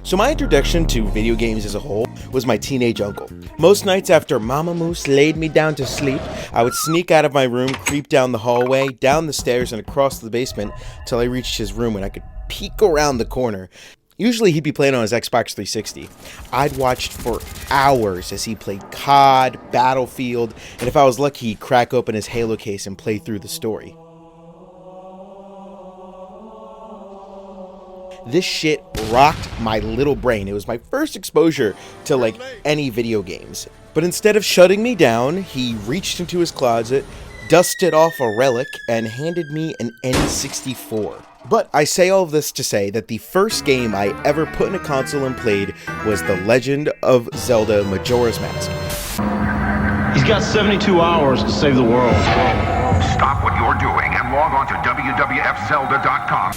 So my introduction to video games as a whole was my teenage uncle. Most nights after Mama Moose laid me down to sleep, I would sneak out of my room, creep down the hallway, down the stairs, and across the basement till I reached his room and I could peek around the corner. Usually he'd be playing on his Xbox 360. I'd watched for hours as he played COD, Battlefield, and if I was lucky, he'd crack open his Halo case and play through the story. This shit rocked my little brain. It was my first exposure to any video games. But instead of shutting me down, he reached into his closet, dusted off a relic, and handed me an N64. But I say all of this to say that the first game I ever put in a console and played was The Legend of Zelda Majora's Mask. He's got 72 hours to save the world. Stop what you're doing and log on to wwf.zelda.com.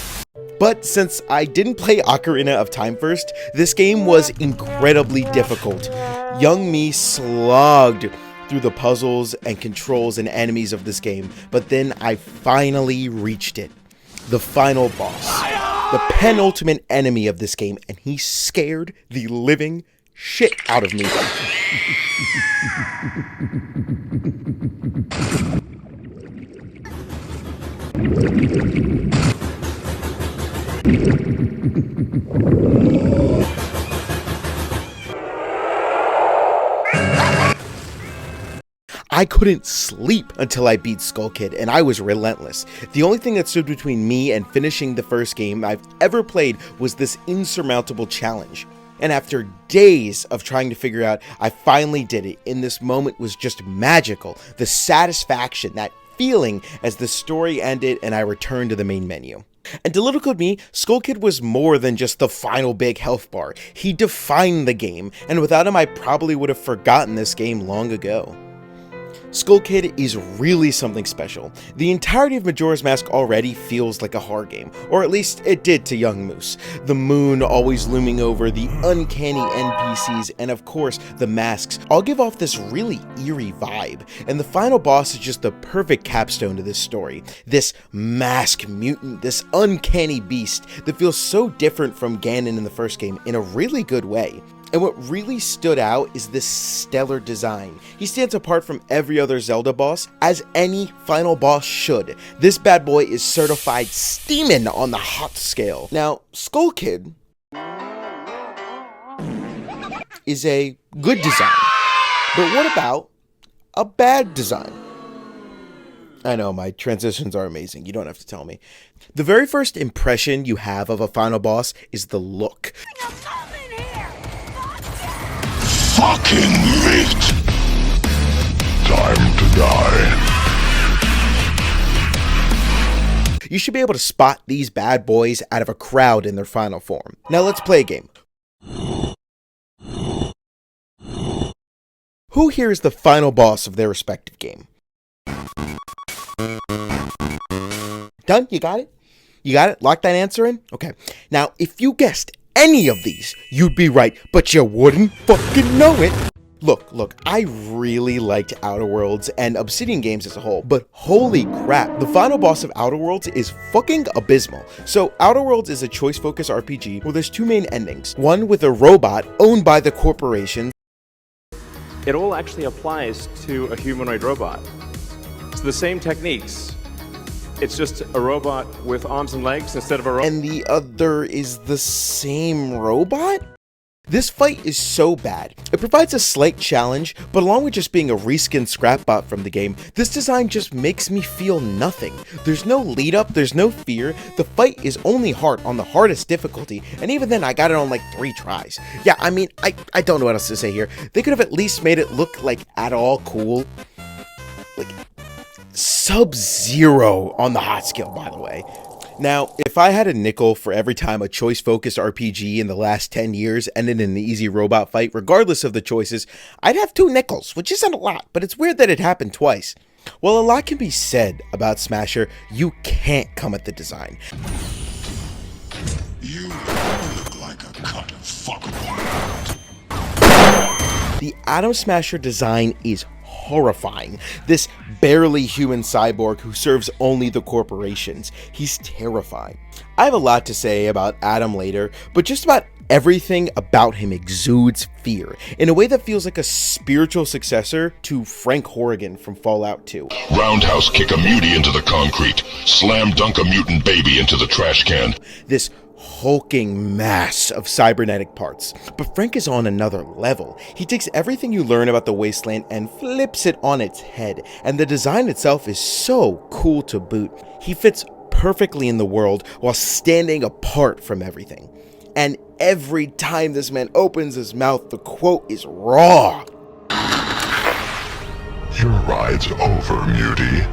But since I didn't play Ocarina of Time first, this game was incredibly difficult. Young me slogged through the puzzles and controls and enemies of this game, but then I finally reached it. The final boss, the penultimate enemy of this game, and he scared the living shit out of me. I couldn't sleep until I beat Skull Kid, and I was relentless. The only thing that stood between me and finishing the first game I've ever played was this insurmountable challenge. And after days of trying to figure out, I finally did it, and this moment was just magical. The satisfaction, that feeling as the story ended and I returned to the main menu. And to little could me, Skull Kid was more than just the final big health bar. He defined the game, and without him I probably would have forgotten this game long ago. Skull Kid is really something special. The entirety of Majora's Mask already feels like a horror game, or at least it did to young Moose. The moon always looming over, the uncanny NPCs, and of course the masks all give off this really eerie vibe, and the final boss is just the perfect capstone to this story. This mask mutant, this uncanny beast that feels so different from Ganon in the first game in a really good way. And what really stood out is this stellar design. He stands apart from every other Zelda boss, as any final boss should. This bad boy is certified steamin' on the hot scale. Now, Skull Kid is a good design, but what about a bad design? I know, my transitions are amazing, you don't have to tell me. The very first impression you have of a final boss is the look. Fucking meat! Time to die. You should be able to spot these bad boys out of a crowd in their final form. Now let's play a game. Who here is the final boss of their respective game? Done? You got it? You got it? Lock that answer in? Okay. Now, if you guessed any of these, you'd be right, but you wouldn't fucking know it. Look, I really liked Outer Worlds and Obsidian games as a whole, but holy crap, the final boss of Outer Worlds is fucking abysmal. So Outer Worlds is a choice-focused RPG where there's two main endings. One with a robot owned by the corporation. It all actually applies to a humanoid robot. It's the same techniques. It's just a robot with arms and legs instead of a robot. And the other is the same robot? This fight is so bad. It provides a slight challenge, but along with just being a reskinned scrapbot from the game, this design just makes me feel nothing. There's no lead up, there's no fear. The fight is only hard on the hardest difficulty, and even then I got it on like 3 tries. Yeah, I mean, I don't know what else to say here. They could have at least made it look like at all cool. Like Sub-Zero on the hot scale, by the way. Now, if I had a nickel for every time a choice-focused RPG in the last 10 years ended in an easy robot fight, regardless of the choices, I'd have 2 nickels, which isn't a lot, but it's weird that it happened twice. While a lot can be said about Smasher, you can't come at the design. You look like a cut of fuckable. The Atom Smasher design is horrifying. This barely human cyborg who serves only the corporations. He's terrifying. I have a lot to say about Adam later, but just about Everything about him exudes fear, in a way that feels like a spiritual successor to Frank Horrigan from Fallout 2. Roundhouse kick a mutie into the concrete. Slam dunk a mutant baby into the trash can. This hulking mass of cybernetic parts. But Frank is on another level. He takes everything you learn about the Wasteland and flips it on its head, and the design itself is so cool to boot. He fits perfectly in the world while standing apart from everything. And every time this man opens his mouth, the quote is raw. Your ride's over, mutie.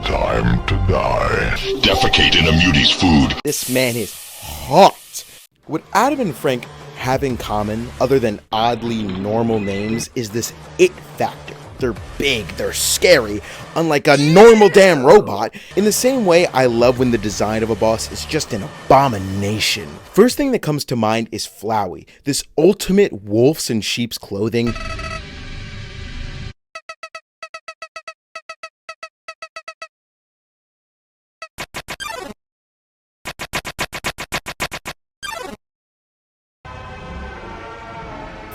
Time to die. Defecate in a mutie's food. This man is hot. What Adam and Frank have in common, other than oddly normal names, is this it factor. They're big, they're scary, unlike a normal damn robot. In the same way, I love when the design of a boss is just an abomination. First thing that comes to mind is Flowey, this ultimate wolves in sheep's clothing.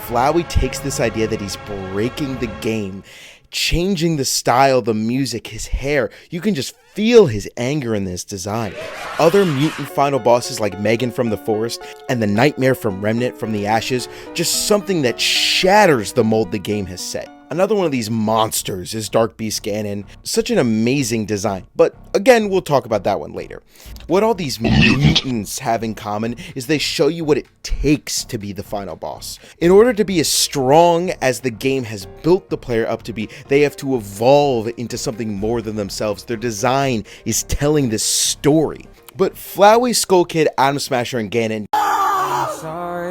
Flowey takes this idea that he's breaking the game, changing the style, the music, his hair. You can just feel his anger in this design. Other mutant final bosses like Megan from the Forest and the Nightmare from Remnant from the Ashes, just something that shatters the mold the game has set. Another one of these monsters is Dark Beast Ganon. Such an amazing design, but again, we'll talk about that one later. What all these mutants have in common is they show you what it takes to be the final boss. In order to be as strong as the game has built the player up to be, they have to evolve into something more than themselves. Their design is telling this story. But Flowey, Skull Kid, Atom Smasher, and Ganon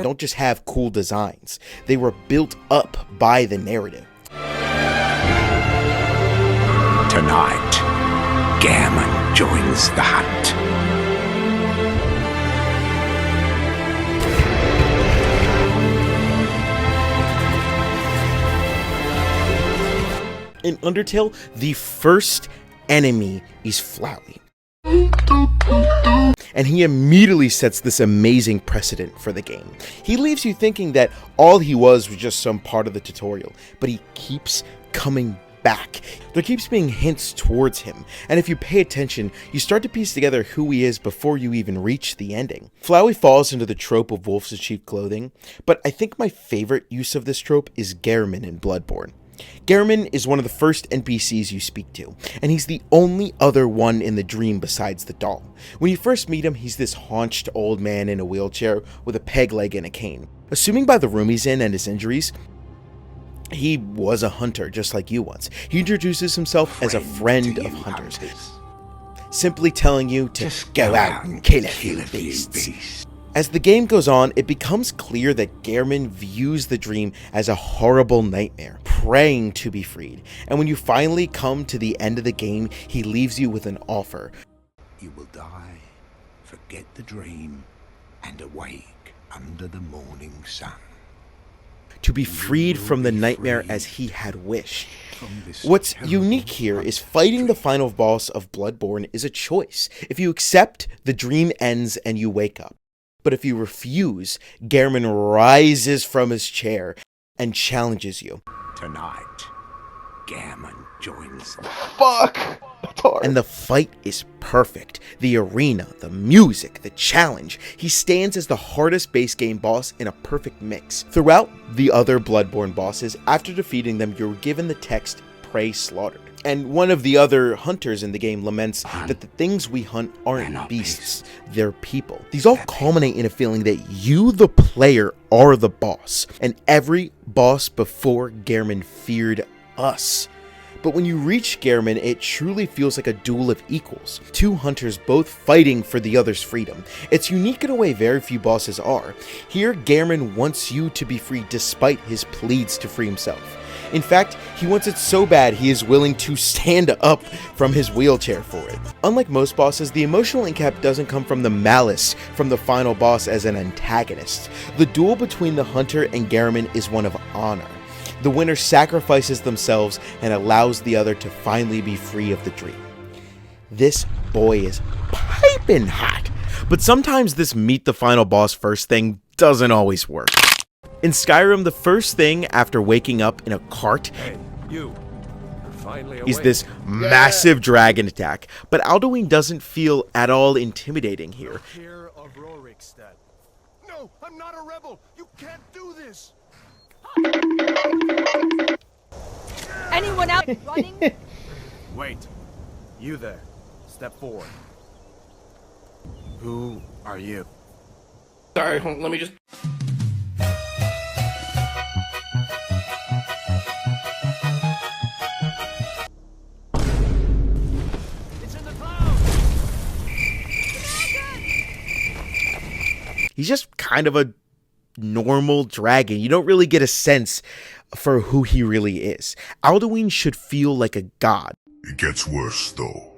don't just have cool designs. They were built up by the narrative. Tonight, Gammon joins the hunt. In Undertale, the first enemy is Flowey. And he immediately sets this amazing precedent for the game. He leaves you thinking that all he was just some part of the tutorial, but he keeps coming back. There keeps being hints towards him, and if you pay attention, you start to piece together who he is before you even reach the ending. Flowey falls into the trope of wolves in sheep clothing, but I think my favorite use of this trope is Gehrman in Bloodborne. Gehrman is one of the first NPCs you speak to, and he's the only other one in the dream besides the doll. When you first meet him, he's this haunched old man in a wheelchair with a peg leg and a cane. Assuming by the room he's in and his injuries, he was a hunter just like you once. He introduces himself as a friend of hunters, simply telling you to go out and kill a few beasts. As the game goes on, it becomes clear that Gehrman views the dream as a horrible nightmare, praying to be freed. And when you finally come to the end of the game, he leaves you with an offer. You will die, forget the dream, and awake under the morning sun. To be freed from the nightmare as he had wished. What's unique here is fighting the final boss of Bloodborne is a choice. If you accept, the dream ends and you wake up. But if you refuse, Gehrman rises from his chair and challenges you. Tonight, Gammon joins the Fuck! That's hard. And the fight is perfect. The arena, the music, the challenge. He stands as the hardest base game boss in a perfect mix. Throughout the other Bloodborne bosses, after defeating them, you're given the text, "Prey slaughtered." And one of the other hunters in the game laments that the things we hunt aren't beasts, they're people. These all culminate in a feeling that you, the player, are the boss. And every boss before Gehrman feared us. But when you reach Gehrman, it truly feels like a duel of equals. Two hunters both fighting for the other's freedom. It's unique in a way very few bosses are. Here, Gehrman wants you to be free despite his pleas to free himself. In fact, he wants it so bad he is willing to stand up from his wheelchair for it. Unlike most bosses, the emotional incap doesn't come from the malice from the final boss as an antagonist. The duel between the hunter and Gehrman is one of honor. The winner sacrifices themselves and allows the other to finally be free of the dream. This boy is piping hot. But sometimes this meet the final boss first thing doesn't always work. In Skyrim, the first thing after waking up in a cart is this massive dragon attack, but Alduin doesn't feel at all intimidating here. No, I'm not a rebel. You can't do this. Anyone out running? Wait. You there. Step forward. Who are you? Sorry, let me just... He's just kind of a normal dragon. You don't really get a sense for who he really is. Alduin should feel like a god. It gets worse, though.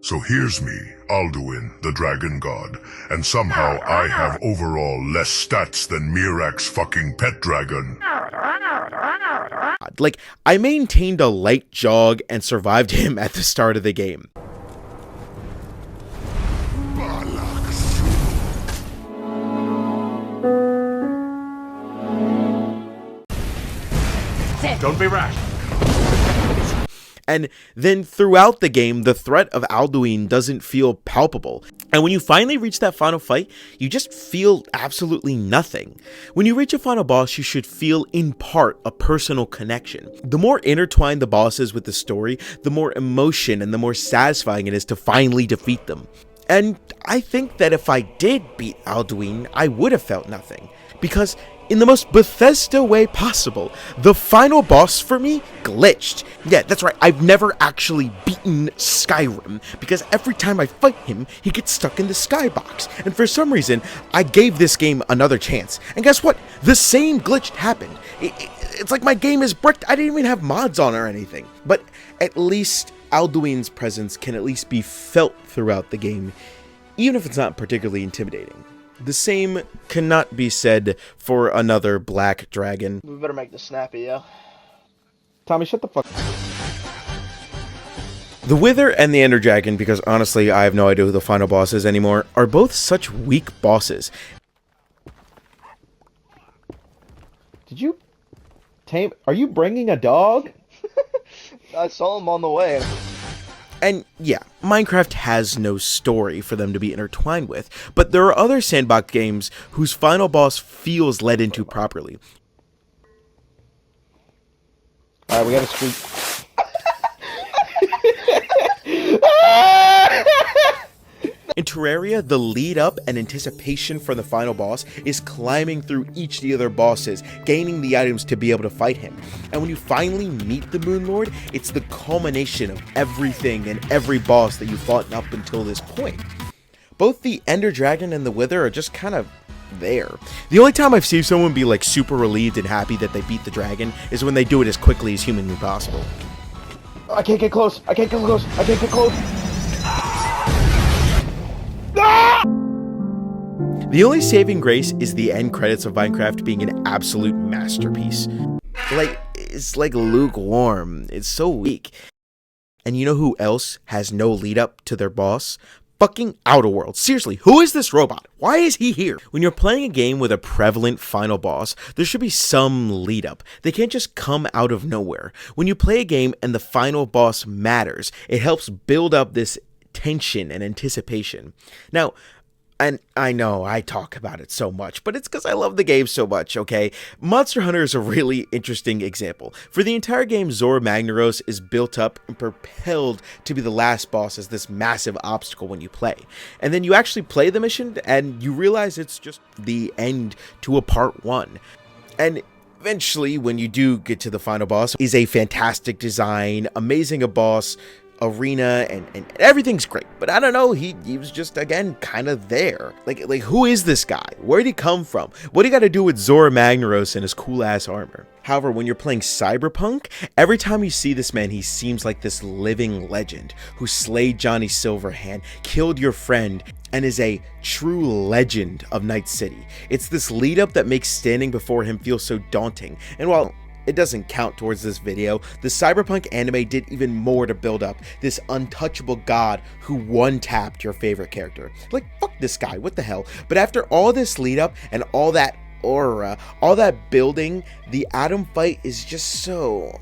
So here's me, Alduin, the dragon god, and somehow I have overall less stats than Mirak's fucking pet dragon. Like, I maintained a light jog and survived him at the start of the game. Don't be rash. And then throughout the game, the threat of Alduin doesn't feel palpable. And when you finally reach that final fight, you just feel absolutely nothing. When you reach a final boss, you should feel in part a personal connection. The more intertwined the boss is with the story, the more emotion and the more satisfying it is to finally defeat them. And I think that if I did beat Alduin, I would have felt nothing. Because in the most Bethesda way possible, the final boss for me glitched. Yeah, that's right, I've never actually beaten Skyrim, because every time I fight him, he gets stuck in the skybox. And for some reason, I gave this game another chance. And guess what? The same glitch happened. It's like my game is bricked. I didn't even have mods on or anything. But at least Alduin's presence can at least be felt throughout the game, even if it's not particularly intimidating. The same cannot be said for another black dragon. We better make this snappy, yo. Tommy, shut the fuck up. The Wither and the Ender Dragon, because honestly I have no idea who the final boss is anymore, are both such weak bosses. Did you tame... Are you bringing a dog? I saw him on the way. And yeah, Minecraft has no story for them to be intertwined with, but there are other sandbox games whose final boss feels led into properly. Alright, we got a streak. In Terraria, the lead up and anticipation for the final boss is climbing through each of the other bosses, gaining the items to be able to fight him. And when you finally meet the Moon Lord, it's the culmination of everything and every boss that you've fought up until this point. Both the Ender Dragon and the Wither are just kind of there. The only time I've seen someone be like super relieved and happy that they beat the dragon is when they do it as quickly as humanly possible. I can't get close. I can't get close. I can't get close. The only saving grace is the end credits of Minecraft being an absolute masterpiece. It's like lukewarm. It's so weak. And you know who else has no lead up to their boss? Fucking Outer Worlds. Seriously, who is this robot? Why is he here? When you're playing a game with a prevalent final boss, there should be some lead up. They can't just come out of nowhere. When you play a game and the final boss matters, it helps build up this tension and anticipation. Now, and I know I talk about it so much, but it's because I love the game so much, okay? Monster Hunter is a really interesting example. For the entire game, Zora Magnaros is built up and propelled to be the last boss as this massive obstacle when you play. And then you actually play the mission and you realize it's just the end to a part 1. And eventually, when you do get to the final boss, is a fantastic design, amazing a boss, arena, and everything's great, but I don't know, he was just, again, kind of there. Like who is this guy? Where'd he come from? What do you got to do with Zora Magnaros and his cool ass armor? However, when you're playing Cyberpunk, every time you see this man, he seems like this living legend who slayed Johnny Silverhand, killed your friend, and is a true legend of Night City. It's this lead up that makes standing before him feel so daunting, and while it doesn't count towards this video. The Cyberpunk anime did even more to build up this untouchable god who one-tapped your favorite character. Like, fuck this guy, what the hell? But after all this lead up and all that aura, all that building, the Adam fight is just so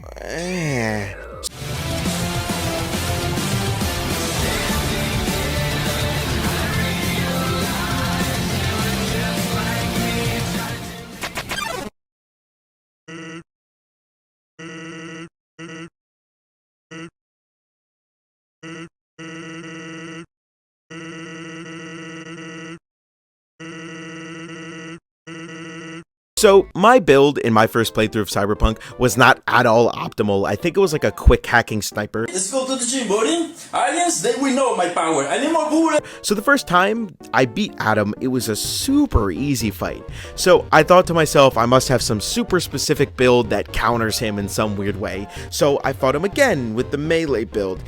So my build in my first playthrough of Cyberpunk was not at all optimal. I think it was like a quick hacking sniper. Let's go to the gym, buddy. Aliens, they will know my power. I need more bullets. So the first time I beat Adam, it was a super easy fight. So I thought to myself, I must have some super specific build that counters him in some weird way. So I fought him again with the melee build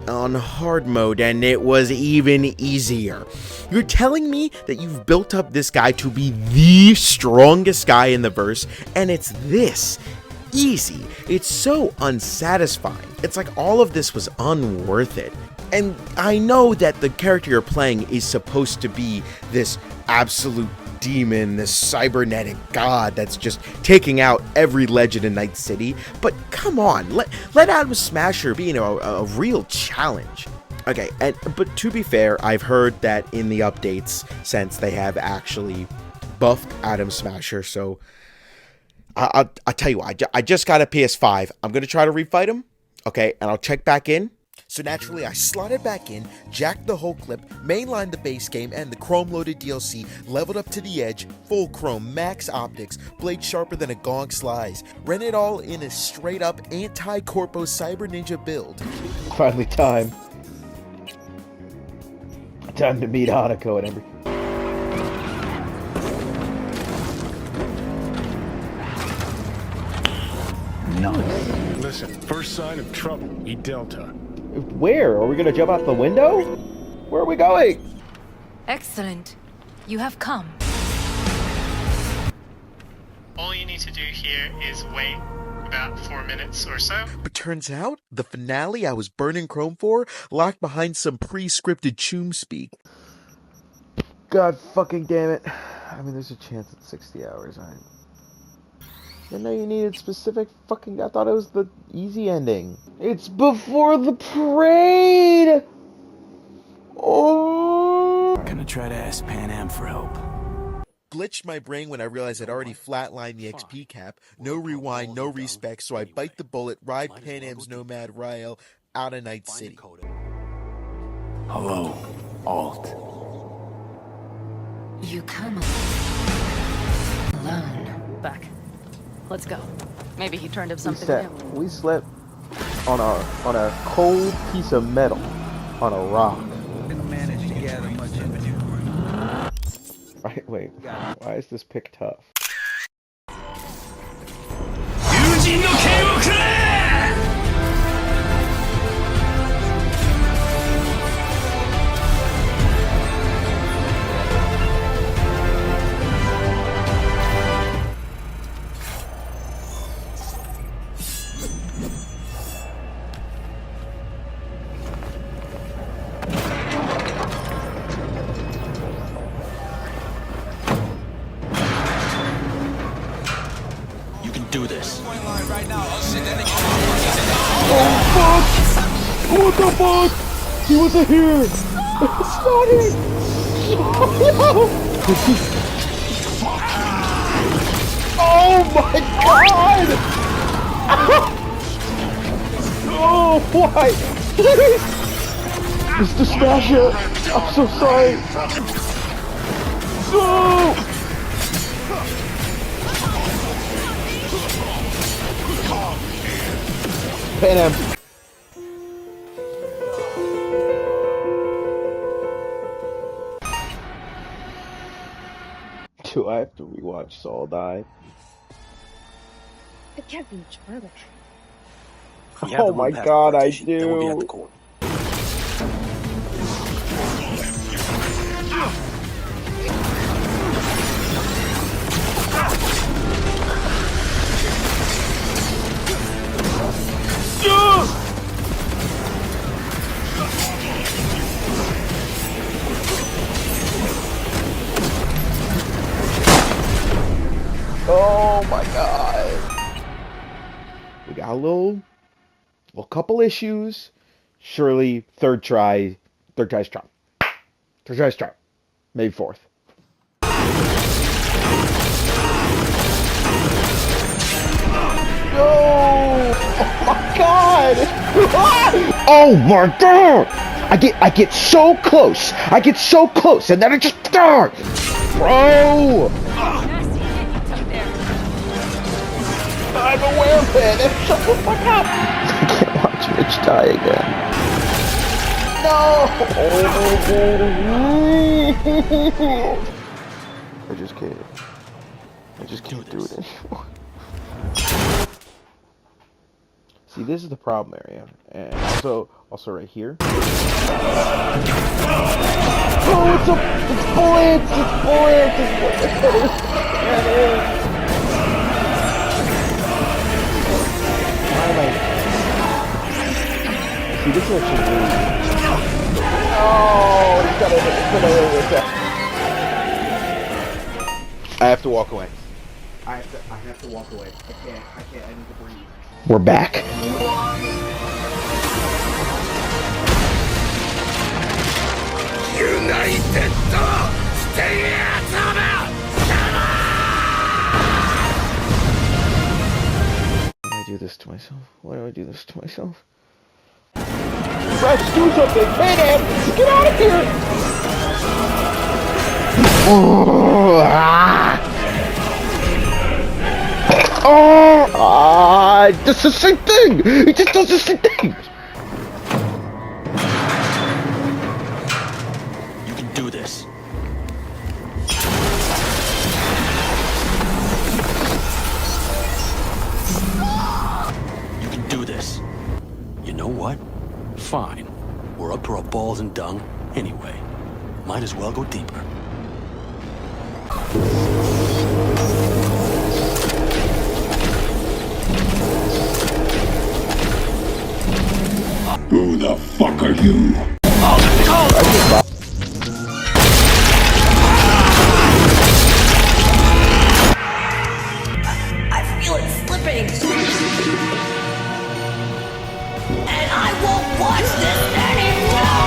on hard mode, and it was even easier. You're telling me that you've built up this guy to be the strongest guy in the verse, and it's this easy? It's so unsatisfying. It's like all of this was unworth it. And I know that the character you're playing is supposed to be this absolute demon, this cybernetic god that's just taking out every legend in Night City, but come on, let Adam Smasher be a real challenge. Okay, but to be fair, I've heard that in the updates since they have actually buffed Adam Smasher, so I'll tell you what, I just got a PS5. I'm gonna try to refight him, okay, and I'll check back in. So naturally, I slotted back in, jacked the whole clip, mainlined the base game and the chrome-loaded DLC, leveled up to the edge, full chrome, max optics, blade sharper than a gong slice, ran it all in a straight-up anti-corpo cyber ninja build. Finally time. Time to meet Hanako and everything. Nice. Listen, first sign of trouble, eat Delta. Where? Are we gonna jump out the window? Where are we going? Excellent. You have come. All you need to do here is wait about 4 minutes or so. But turns out, the finale I was burning chrome for locked behind some pre-scripted choom speak. God fucking damn it. I mean, there's a chance it's 60 hours, I didn't know you needed specific fucking... I thought it was the easy ending. It's before the parade! Oh! Gonna try to ask Pan Am for help. Glitched my brain when I realized I'd already flatlined the XP cap. No rewind, no respec, so I bite the bullet, ride Pan Am's Nomad Rail out of Night City. Hello, Alt. You come alone. Back. Let's go. Maybe he turned up something new. We slept on a cold piece of metal on a rock. Managed to gather much inventory. Right, wait. Why is this pick tough? Do this. Oh fuck! What the fuck? He wasn't here! It's not it! Oh my god! Oh, why? Please! Mr. Smasher! I'm so sorry! No! Pan Am. Do I have to rewatch Saul die? It can't be much further. Oh my god, I do. Oh my god. We got a little couple issues. Surely third try's charm. Third try's charm. Maybe fourth. No! Oh my god! Oh my god! I get so close. I get so close, and then I just bro. I'm aware of it. Shut the fuck up. I can't watch Mitch die again. No! I just can't do it anymore. See, this is the problem area, and also right here. Oh, it's bullets! See, this is actually really... Oh, it's gonna I have to walk away. I have to walk away. I can't, I need to breathe. We're back. United, stay out of it! Why do I do this to myself? Why do I do this to myself? Rex, do something! Mayday! Get out of here! It does the same thing! It just does the same thing! You can do this. You can do this. You know what? Fine. We're up to our balls in dung anyway. Might as well go deeper. Who the fuck are you? I feel it slipping. And I won't watch this anymore!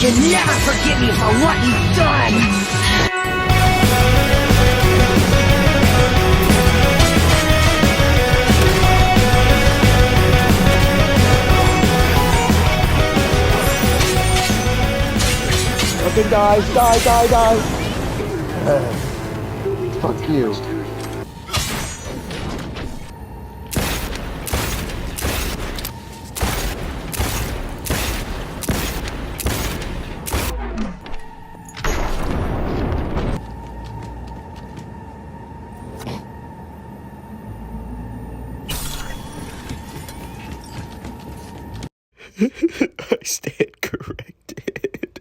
You'll never forgive me for what you've done! Fucking die! Fuck you. I stand corrected.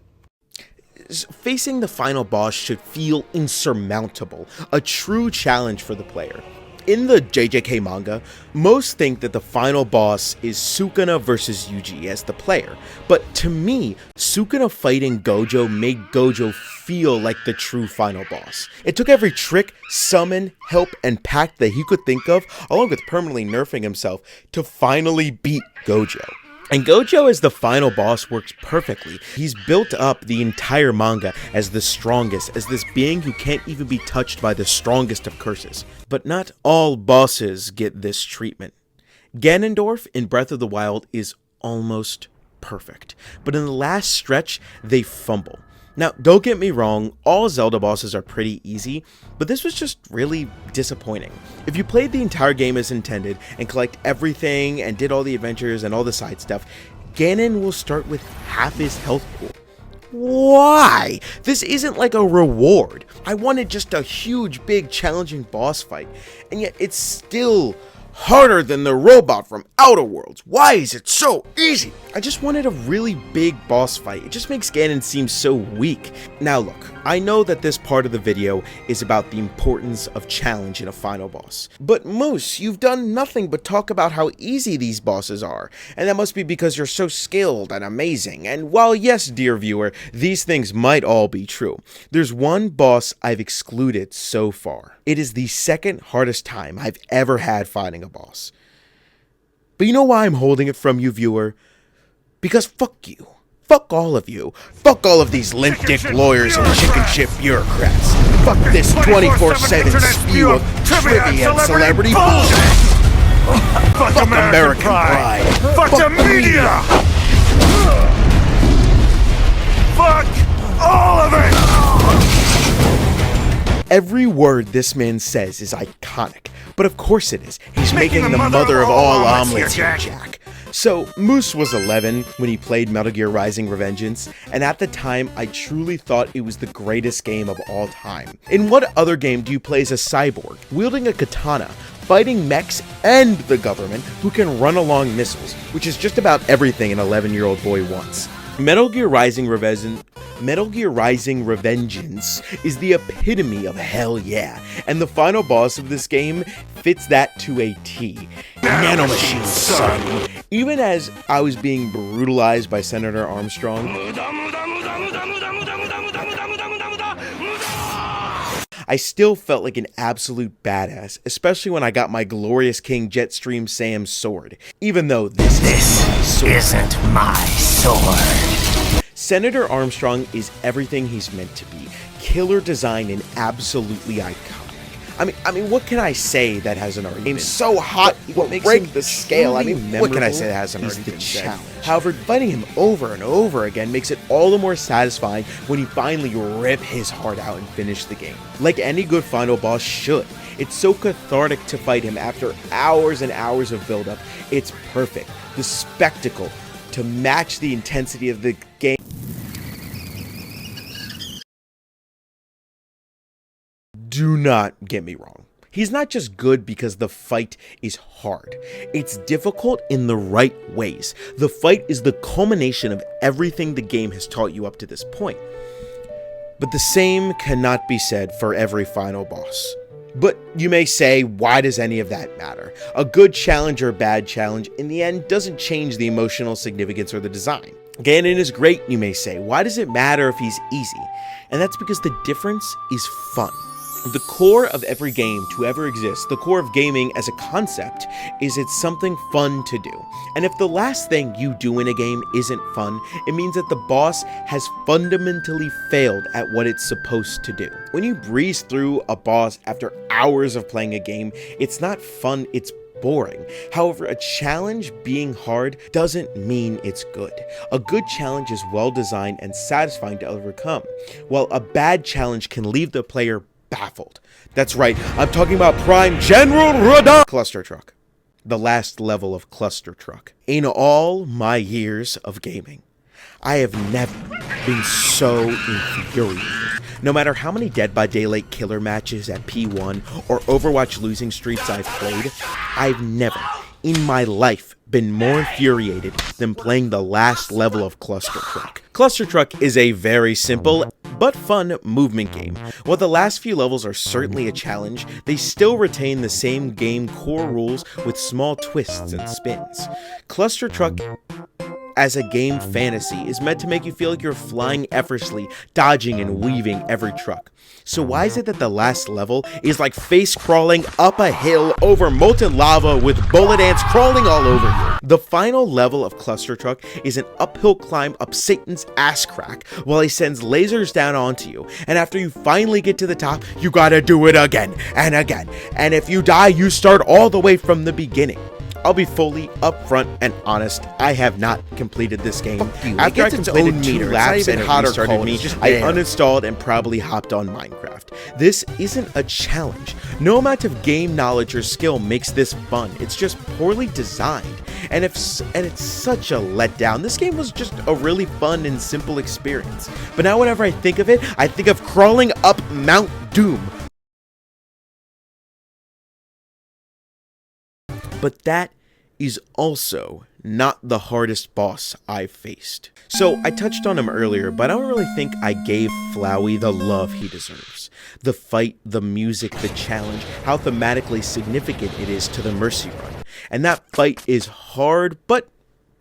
Facing the final boss should feel insurmountable, a true challenge for the player. In the JJK manga, most think that the final boss is Sukuna versus Yuji as the player, but to me, Sukuna fighting Gojo made Gojo feel like the true final boss. It took every trick, summon, help, and pact that he could think of, along with permanently nerfing himself, to finally beat Gojo. And Gojo as the final boss works perfectly. He's built up the entire manga as the strongest, as this being who can't even be touched by the strongest of curses. But not all bosses get this treatment. Ganondorf in Breath of the Wild is almost perfect, but in the last stretch, they fumble. Now, don't get me wrong, all Zelda bosses are pretty easy, but this was just really disappointing. If you played the entire game as intended and collect everything and did all the adventures and all the side stuff, Ganon will start with half his health pool. Why? This isn't like a reward. I wanted just a huge, big, challenging boss fight, and yet it's still harder than the robot from Outer Worlds. Why is it so easy? I just wanted a really big boss fight. It just makes Ganon seem so weak. Now look, I know that this part of the video is about the importance of challenge in a final boss. But Moose, you've done nothing but talk about how easy these bosses are. And that must be because you're so skilled and amazing. And while yes, dear viewer, these things might all be true, there's one boss I've excluded so far. It is the second hardest time I've ever had fighting a boss. But you know why I'm holding it from you, viewer? Because fuck you. Fuck all of you. Fuck all of these limp dick lawyers and chicken shit bureaucrats. Fuck this 24/7 spew of trivia and celebrity bullshit. Fuck American pride. Fuck the media. Fuck all of it. Every word this man says is iconic, but of course it is. He's making the mother of all omelets here, Jack. So, Moose was 11 when he played Metal Gear Rising: Revengeance, and at the time, I truly thought it was the greatest game of all time. In what other game do you play as a cyborg, wielding a katana, fighting mechs and the government who can run along missiles, which is just about everything an 11-year-old boy wants? Metal Gear Rising Revengeance is the epitome of hell yeah, and the final boss of this game fits that to a T. Nanomachine, son! Even as I was being brutalized by Senator Armstrong, I still felt like an absolute badass, especially when I got my glorious King Jetstream Sam's sword, even though this isn't my sword. Senator Armstrong is everything he's meant to be. Killer design and absolutely iconic. I mean, what can I say that hasn't already been? So hot, what makes break the scale? I mean, what can I say that hasn't already been challenge? However, fighting him over and over again makes it all the more satisfying when you finally rip his heart out and finish the game. Like any good final boss should. It's so cathartic to fight him after hours and hours of buildup. It's perfect. The spectacle to match the intensity of the game. Do not get me wrong. He's not just good because the fight is hard. It's difficult in the right ways. The fight is the culmination of everything the game has taught you up to this point. But the same cannot be said for every final boss. But you may say, why does any of that matter? A good challenge or a bad challenge in the end doesn't change the emotional significance or the design. Ganon is great, you may say. Why does it matter if he's easy? And that's because the difference is fun. The core of every game to ever exist, the core of gaming as a concept, is it's something fun to do. And if the last thing you do in a game isn't fun, it means that the boss has fundamentally failed at what it's supposed to do. When you breeze through a boss after hours of playing a game, it's not fun, it's boring. However, a challenge being hard doesn't mean it's good. A good challenge is well designed and satisfying to overcome, while a bad challenge can leave the player baffled. That's right, I'm talking about Prime General Radon Cluster Truck. The last level of Cluster Truck. In all my years of gaming, I have never been so infuriated. No matter how many Dead by Daylight killer matches at P1 or Overwatch losing streaks I've played, I've never in my life been more infuriated than playing the last level of Cluster Truck. Cluster Truck is a very simple but fun movement game. While the last few levels are certainly a challenge, they still retain the same game core rules with small twists and spins. Cluster Truck as a game fantasy is meant to make you feel like you're flying effortlessly, dodging and weaving every truck. So why is it that the last level is like face crawling up a hill over molten lava with bullet ants crawling all over you? The final level of Cluster Truck is an uphill climb up Satan's ass crack while he sends lasers down onto you, and after you finally get to the top, you gotta do it again and again, and if you die, you start all the way from the beginning. I'll be fully upfront and honest, I have not completed this game. you. After I It gets its completed own 2 meter. It's laps not and even it hot or restarted cold. me, It's just I there. uninstalled and probably hopped on Minecraft. This isn't a challenge. No amount of game knowledge or skill makes this fun. It's just poorly designed. And it's such a letdown. This game was just a really fun and simple experience. But now whenever I think of it, I think of crawling up Mount Doom. But that is also not the hardest boss I've faced. So I touched on him earlier, but I don't really think I gave Flowey the love he deserves. The fight, the music, the challenge, how thematically significant it is to the Mercy Run. And that fight is hard, but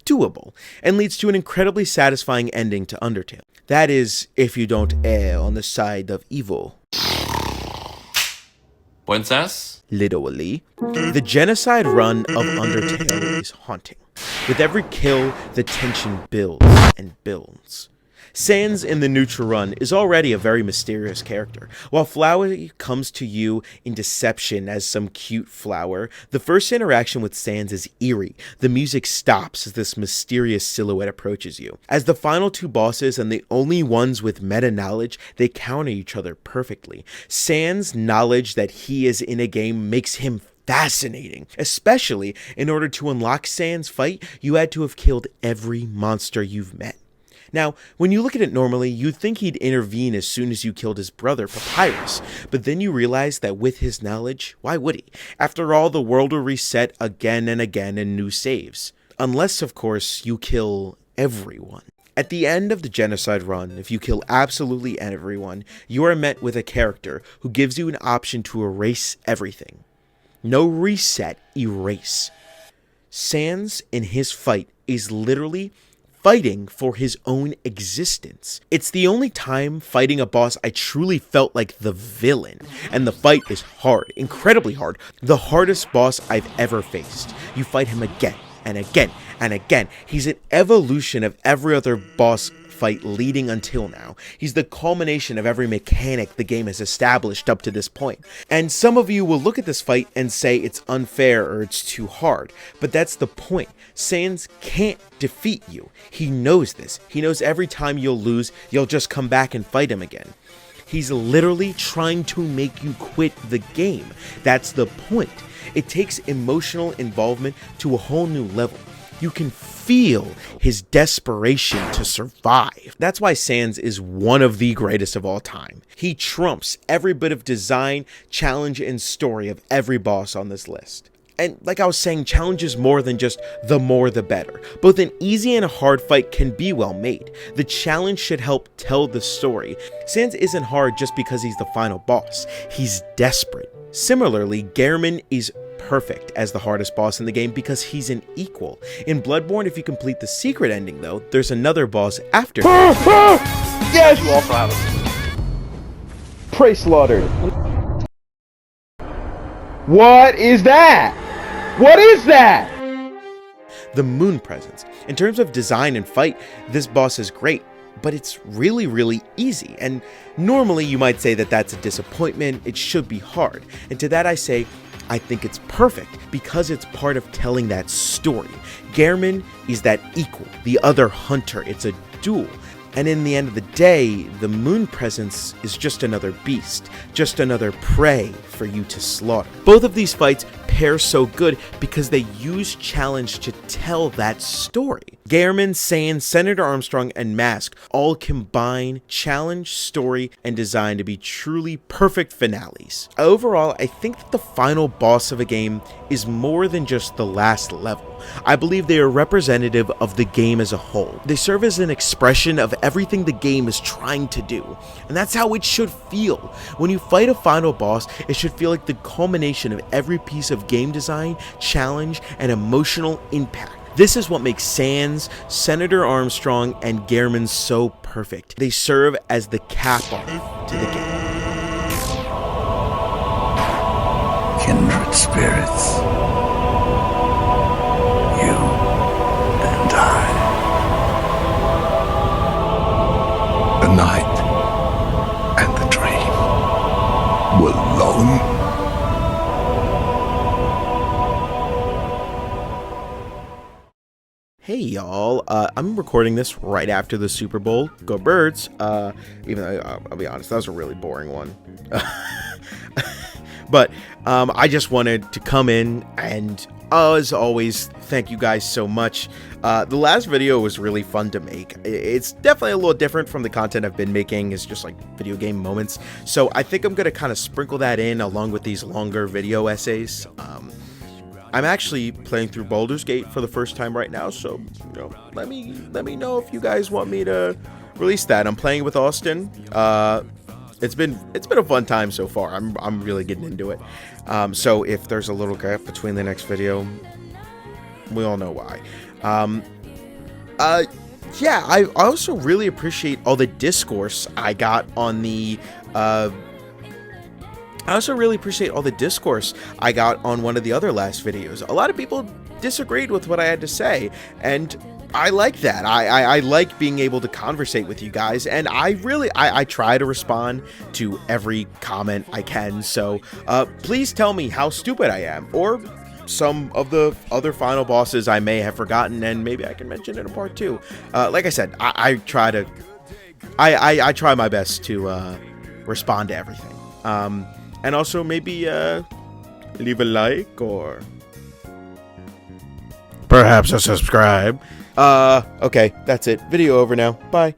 doable, and leads to an incredibly satisfying ending to Undertale. That is, if you don't err on the side of evil. Princess? Literally. The genocide run of Undertale is haunting. With every kill, the tension builds and builds. Sans in the neutral run is already a very mysterious character. While Flowey comes to you in deception as some cute flower, the first interaction with Sans is eerie. The music stops as this mysterious silhouette approaches you. As the final 2 bosses and the only ones with meta knowledge, they counter each other perfectly. Sans' knowledge that he is in a game makes him fascinating. Especially in order to unlock Sans' fight, you had to have killed every monster you've met. Now, when you look at it normally, you'd think he'd intervene as soon as you killed his brother, Papyrus, but then you realize that with his knowledge, why would he? After all, the world will reset again and again in new saves. Unless, of course, you kill everyone. At the end of the genocide run, if you kill absolutely everyone, you are met with a character who gives you an option to erase everything. No reset, erase. Sans, in his fight, is literally fighting for his own existence. It's the only time fighting a boss I truly felt like the villain, and the fight is hard, incredibly hard, the hardest boss I've ever faced. You fight him again and again and again. He's an evolution of every other boss fight leading until now. He's the culmination of every mechanic the game has established up to this point. And some of you will look at this fight and say it's unfair or it's too hard, but that's the point. Sans can't defeat you. He knows this. He knows every time you'll lose, you'll just come back and fight him again. He's literally trying to make you quit the game. That's the point. It takes emotional involvement to a whole new level. You can feel his desperation to survive. That's why Sans is one of the greatest of all time. He trumps every bit of design, challenge, and story of every boss on this list. And like I was saying, challenge is more than just the more the better. Both an easy and a hard fight can be well made. The challenge should help tell the story. Sans isn't hard just because he's the final boss. He's desperate. Similarly, Gehrman is perfect as the hardest boss in the game because he's an equal. In Bloodborne, if you complete the secret ending though, there's another boss after him. Yes! You also have it. Prey slaughtered. What is that? What is that? The Moon Presence. In terms of design and fight, this boss is great, but it's really easy. And normally you might say that that's a disappointment, it should be hard. And to that I say, I think it's perfect because it's part of telling that story. Gehrman is that equal, the other hunter. It's a duel. And in the end of the day, the Moon Presence is just another beast, just another prey for you to slaughter. Both of these fights pair so good because they use challenge to tell that story. Gehrman, Sans, Senator Armstrong, and Mask all combine challenge, story, and design to be truly perfect finales. Overall, I think that the final boss of a game is more than just the last level. I believe they are representative of the game as a whole. They serve as an expression of everything the game is trying to do. And that's how it should feel. When you fight a final boss, it should feel like the culmination of every piece of game design, challenge, and emotional impact. This is what makes Sans, Senator Armstrong, and Gehrman so perfect. They serve as the cap-off to the game. Kindred spirits. You and I. The night and the dream were long Hey y'all, I'm recording this right after the Super Bowl. Go Birds. Even though, I'll be honest, that was a really boring one. But I just wanted to come in and, as always, thank you guys so much. The last video was really fun to make. It's definitely a little different from the content I've been making. It's just like video game moments. So I think I'm going to kind of sprinkle that in along with these longer video essays. I'm actually playing through Baldur's Gate for the first time right now, so let me know if you guys want me to release that. I'm playing with Austin. It's been a fun time so far. I'm really getting into it. So if there's a little gap between the next video, we all know why. Yeah, I also really appreciate all the discourse I got on the I also really appreciate all the discourse I got on one of the other last videos. A lot of people disagreed with what I had to say, and I like that. I like being able to conversate with you guys, and I try to respond to every comment I can, so please tell me how stupid I am, or some of the other final bosses I may have forgotten, and maybe I can mention it in part 2. Like I said, I try my best to respond to everything. And also maybe leave a like or perhaps a subscribe. Okay, that's it. Video over now. Bye.